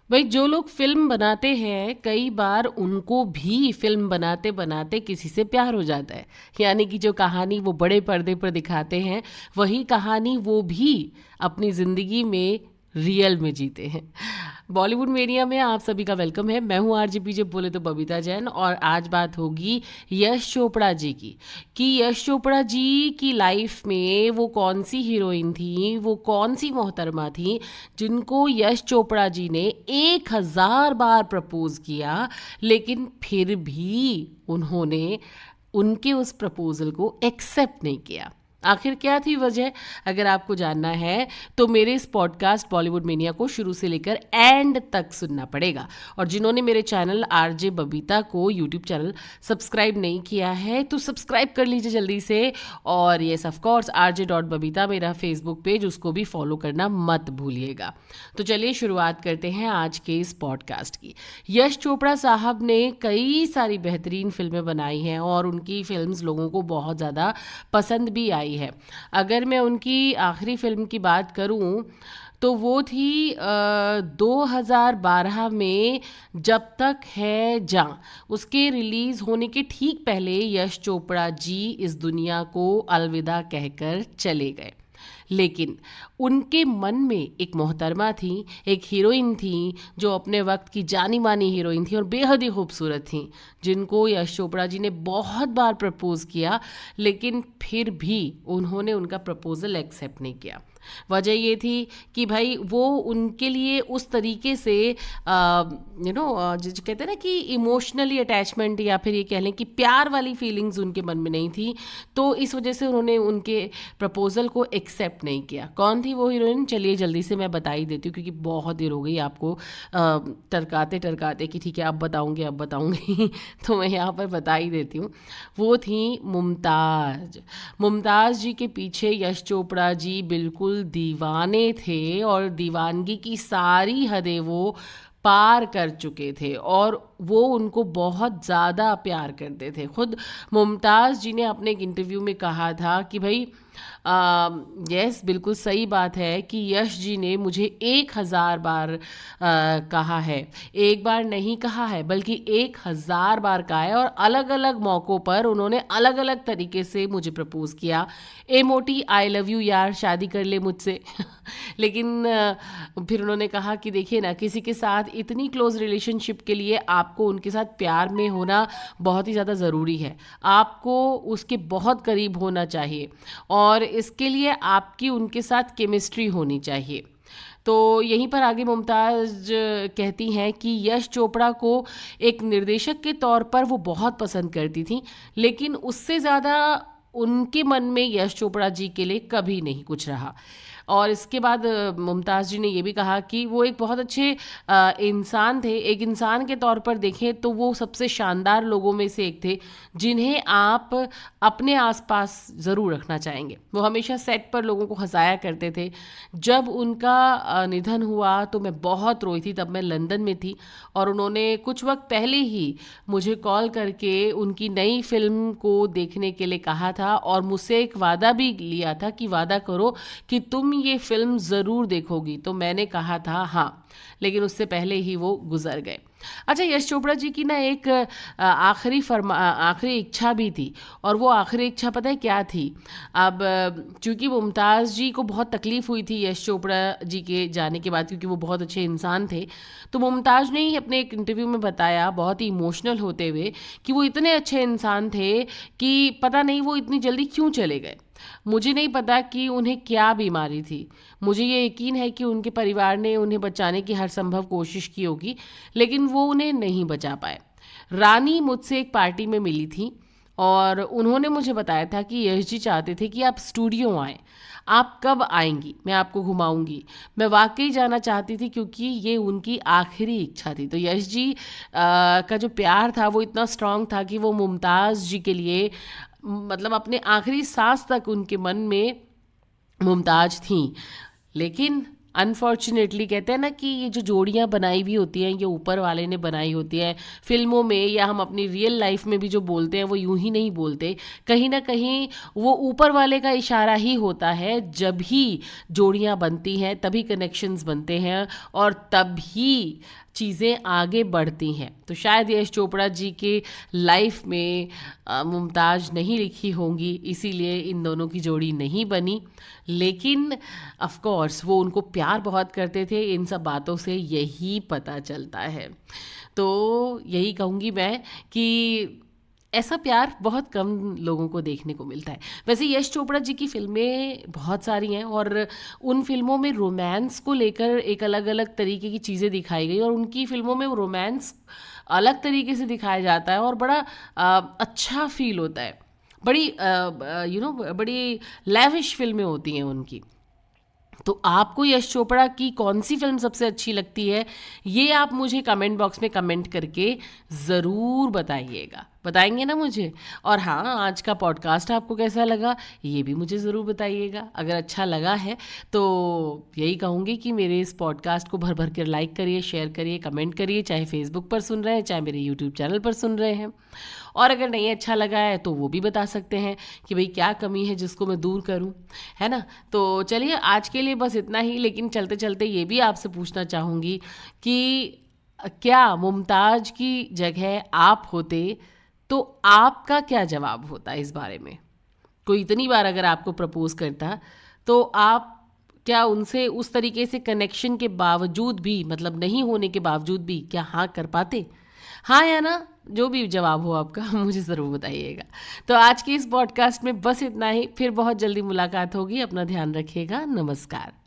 भाई जो लोग फिल्म बनाते हैं कई बार उनको भी फिल्म बनाते बनाते किसी से प्यार हो जाता है। यानी कि जो कहानी वो बड़े पर्दे पर दिखाते हैं वही कहानी वो भी अपनी ज़िंदगी में रियल में जीते हैं। बॉलीवुड मेनिया में आप सभी का वेलकम है। मैं हूँ आरजेपीजे बोले तो बबीता जैन, और आज बात होगी यश चोपड़ा जी की कि यश चोपड़ा जी की लाइफ में वो कौन सी हीरोइन थी, वो कौन सी मोहतरमा थी जिनको यश चोपड़ा जी ने 1000 बार प्रपोज किया, लेकिन फिर भी उन्होंने उनके उस प्रपोजल को एक्सेप्ट नहीं किया। आखिर क्या थी वजह? अगर आपको जानना है तो मेरे इस पॉडकास्ट बॉलीवुड मेनिया को शुरू से लेकर एंड तक सुनना पड़ेगा। और जिन्होंने मेरे चैनल आरजे बबीता को यूट्यूब चैनल सब्सक्राइब नहीं किया है तो सब्सक्राइब कर लीजिए जल्दी से। और येस ऑफ कोर्स RJ.बबीता मेरा फेसबुक पेज, उसको भी फॉलो करना मत भूलिएगा। तो चलिए शुरुआत करते हैं आज के इस पॉडकास्ट की। यश चोपड़ा साहब ने कई सारी बेहतरीन फिल्में बनाई हैं और उनकी फिल्म्स लोगों को बहुत ज़्यादा पसंद भी आई है। अगर मैं उनकी आखिरी फिल्म की बात करूं तो वो थी 2012 में जब तक है जां। उसके रिलीज होने के ठीक पहले यश चोपड़ा जी इस दुनिया को अलविदा कहकर चले गए। लेकिन उनके मन में एक मोहतरमा थी, एक हीरोइन थी जो अपने वक्त की जानी मानी हीरोइन थी और बेहद ही खूबसूरत थी, जिनको यश चोपड़ा जी ने बहुत बार प्रपोज किया, लेकिन फिर भी उन्होंने उनका प्रपोजल एक्सेप्ट नहीं किया। वजह ये थी कि भाई वो उनके लिए उस तरीके से जो कहते हैं ना कि इमोशनली अटैचमेंट, या फिर ये कह लें कि प्यार वाली फीलिंग्स उनके मन में नहीं थी, तो इस वजह से उन्होंने उनके प्रपोजल को एक्सेप्ट नहीं किया। कौन थी वो हीरोइन? चलिए जल्दी से मैं बता ही देती हूँ, क्योंकि बहुत देर हो गई आपको टरकाते टरकाते कि ठीक है अब बताऊँगी तो मैं यहाँ पर बता ही देती हूँ। वो थी मुमताज़। मुमताज़ जी के पीछे यश चोपड़ा जी बिल्कुल दीवाने थे और दीवानगी की सारी हदें वो पार कर चुके थे और वो उनको बहुत ज़्यादा प्यार करते थे। खुद मुमताज़ जी ने अपने एक इंटरव्यू में कहा था कि भाई यस बिल्कुल सही बात है कि यश जी ने मुझे 1000 बार कहा है, एक बार नहीं कहा है बल्कि 1000 बार कहा है, और अलग अलग मौक़ों पर उन्होंने अलग अलग तरीके से मुझे प्रपोज किया। मोटी आई लव यू यार, शादी कर ले मुझसे लेकिन फिर उन्होंने कहा कि देखिए ना, किसी के साथ इतनी क्लोज रिलेशनशिप के लिए आपको उनके साथ प्यार में होना बहुत ही ज़्यादा ज़रूरी है। आपको उसके बहुत करीब होना चाहिए और इसके लिए आपकी उनके साथ केमिस्ट्री होनी चाहिए। तो यहीं पर आगे मुमताज़ कहती हैं कि यश चोपड़ा को एक निर्देशक के तौर पर वो बहुत पसंद करती थी, लेकिन उससे ज़्यादा उनके मन में यश चोपड़ा जी के लिए कभी नहीं कुछ रहा। और इसके बाद मुमताज़ जी ने ये भी कहा कि वो एक बहुत अच्छे इंसान थे। एक इंसान के तौर पर देखें तो वो सबसे शानदार लोगों में से एक थे जिन्हें आप अपने आसपास ज़रूर रखना चाहेंगे। वो हमेशा सेट पर लोगों को हंसाया करते थे। जब उनका निधन हुआ तो मैं बहुत रोई थी, तब मैं लंदन में थी, और उन्होंने कुछ वक्त पहले ही मुझे कॉल करके उनकी नई फिल्म को देखने के लिए कहा था और मुझसे एक वादा भी लिया था कि वादा करो कि तुम ये फिल्म ज़रूर देखोगी। तो मैंने कहा था हाँ, लेकिन उससे पहले ही वो गुजर गए। अच्छा, यश चोपड़ा जी की ना एक आखिरी इच्छा भी थी, और वो आखिरी इच्छा पता है क्या थी? अब चूंकि मुमताज़ जी को बहुत तकलीफ़ हुई थी यश चोपड़ा जी के जाने के बाद, क्योंकि वो बहुत अच्छे इंसान थे, तो मुमताज़ ने ही अपने एक इंटरव्यू में बताया बहुत ही इमोशनल होते हुए कि वो इतने अच्छे इंसान थे कि पता नहीं वो इतनी जल्दी क्यों चले गए। मुझे नहीं पता कि उन्हें क्या बीमारी थी। मुझे ये यकीन है कि उनके परिवार ने उन्हें बचाने की हर संभव कोशिश की होगी, लेकिन वो उन्हें नहीं बचा पाए। रानी मुझसे एक पार्टी में मिली थी और उन्होंने मुझे बताया था कि यश जी चाहते थे कि आप स्टूडियो आएँ। आप कब आएंगी? मैं आपको घुमाऊंगी। मैं वाकई जाना चाहती थी क्योंकि ये उनकी आखिरी इच्छा थी। तो यश जी का जो प्यार था वो इतना स्ट्रांग था कि वो मुमताज़ जी के लिए मतलब अपने आखिरी सांस तक उनके मन में मुमताज थी। लेकिन अनफॉर्चुनेटली कहते हैं ना कि ये जो जोड़ियाँ बनाई हुई होती हैं ये ऊपर वाले ने बनाई होती है फिल्मों में, या हम अपनी रियल लाइफ में भी जो बोलते हैं वो यूं ही नहीं बोलते, कहीं ना कहीं वो ऊपर वाले का इशारा ही होता है। जब ही जोड़ियाँ बनती हैं तभी कनेक्शंस बनते हैं और तभी चीज़ें आगे बढ़ती हैं। तो शायद यश चोपड़ा जी के लाइफ में मुमताज़ नहीं लिखी होंगी, इसीलिए इन दोनों की जोड़ी नहीं बनी। लेकिन ऑफ कोर्स वो उनको प्यार बहुत करते थे, इन सब बातों से यही पता चलता है। तो यही कहूँगी मैं कि ऐसा प्यार बहुत कम लोगों को देखने को मिलता है। वैसे यश चोपड़ा जी की फिल्में बहुत सारी हैं और उन फिल्मों में रोमांस को लेकर एक अलग अलग तरीके की चीज़ें दिखाई गई और उनकी फिल्मों में वो रोमांस अलग तरीके से दिखाया जाता है और बड़ा अच्छा फील होता है। बड़ी बड़ी लैविश फिल्में होती हैं उनकी। तो आपको यश चोपड़ा की कौन सी फिल्म सबसे अच्छी लगती है, ये आप मुझे कमेंट बॉक्स में कमेंट करके ज़रूर बताइएगा। बताएंगे ना मुझे? और हाँ, आज का पॉडकास्ट आपको कैसा लगा ये भी मुझे ज़रूर बताइएगा। अगर अच्छा लगा है तो यही कहूँगी कि मेरे इस पॉडकास्ट को भर भर कर लाइक करिए, शेयर करिए, कमेंट करिए, चाहे फेसबुक पर सुन रहे हैं, चाहे मेरे यूट्यूब चैनल पर सुन रहे हैं। और अगर नहीं अच्छा लगा है तो वो भी बता सकते हैं कि भाई क्या कमी है जिसको मैं दूर करूं, है ना। तो चलिए आज के लिए बस इतना ही, लेकिन चलते चलते ये भी आपसे पूछना चाहूँगी कि क्या मुमताज़ की जगह आप होते तो आपका क्या जवाब होता इस बारे में? कोई इतनी बार अगर आपको प्रपोज करता तो आप क्या उनसे उस तरीके से कनेक्शन के बावजूद भी, मतलब नहीं होने के बावजूद भी, क्या हाँ कर पाते? हाँ या ना, जो भी जवाब हो आपका मुझे ज़रूर बताइएगा। तो आज के इस पॉडकास्ट में बस इतना ही, फिर बहुत जल्दी मुलाकात होगी। अपना ध्यान रखिएगा। नमस्कार।